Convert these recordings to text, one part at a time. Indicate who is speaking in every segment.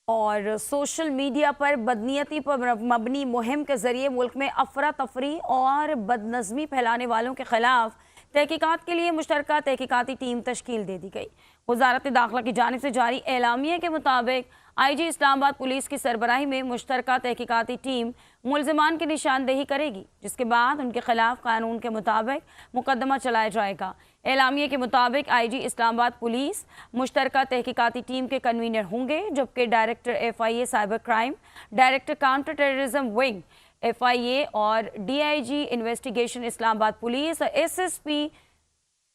Speaker 1: और social media पर बदनीयती पर मबनी मुहिम के जरिए मुल्क में अफरा तफरी और बदनज़मी फैलाने वालों के खिलाफ तहकीकात के लिए मुश्तरका तहकीकाती टीम तश्कील दे दी गई। वजारत दाखिला की जानिब से जारी एलामिया के मुताबिक IG इस्लामाबाद पुलिस की सरबराही में मुश्तरका तहकीकाती टीम मुलजमान की निशानदेही करेगी, जिसके बाद उनके खिलाफ कानून के मुताबिक मुकदमा चलाया जाएगा। एलामिया के मुताबिक IG इस्लामाबाद पुलिस मुश्तरका तहकीकाती टीम के कन्वीनर होंगे, जबकि director FIA cyber crime, director counter terrorism wing FIA और DIG इन्वेस्टिगेशन इस्लामाबाद पुलिस और SSP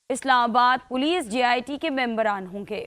Speaker 1: इस्लामाबाद पुलिस JIT के मेंबरान होंगे।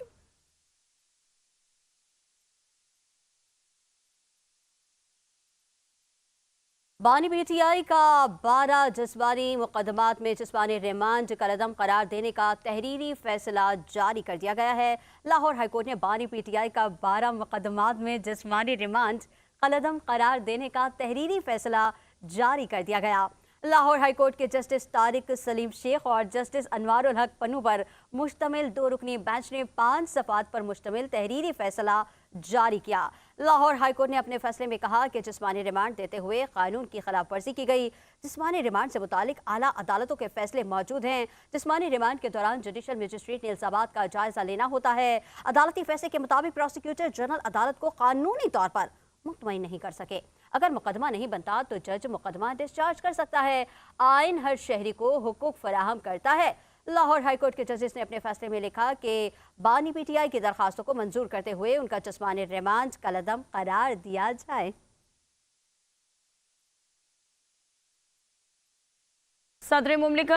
Speaker 2: बानी PTI का 12 जिस्मानी मुकदमात में जिस्मानी रिमांड कलअदम करार देने का तहरीरी फैसला जारी कर दिया गया है। लाहौर हाईकोर्ट ने बानी PTI का 12 मुकदमात में जिस्मानी रिमांड कलअदम करार देने का तहरीरी फैसला जारी कर दिया गया। लाहौर हाईकोर्ट के जस्टिस तारिक सलीम शेख और जस्टिस अनवारुल हक पन्नू पर मुश्तमिल 2 रुकनी बेंच ने 5 सफ़ात पर मुश्तमिल तहरीरी फैसला जारी किया। लाहौर हाईकोर्ट ने अपने फैसले में कहा कि जिस्मानी रिमांड देते हुए कानून की खिलाफ वर्जी की गई। जिस्मानी रिमांड से मुतालिक आला अदालतों के फैसले मौजूद हैं। जिस्मानी रिमांड के दौरान जुडिशल मजिस्ट्रेट ने इल्जामात का जायजा लेना होता है। अदालती फैसले के मुताबिक प्रोसिक्यूटर जनरल अदालत को कानूनी तौर पर मुतमईन नहीं कर सके। अगर मुकदमा नहीं बनता तो जज मुकदमा डिस्चार्ज कर सकता है। आइन हर शहरी को हुकूक फराहम करता है। लाहौर हाईकोर्ट के जजेस ने अपने फैसले में लिखा कि बानी PTI की दरखास्तों को मंजूर करते हुए उनका जिस्मानी रिमांड कलअदम करार दिया जाए।
Speaker 1: सदर मुमलिका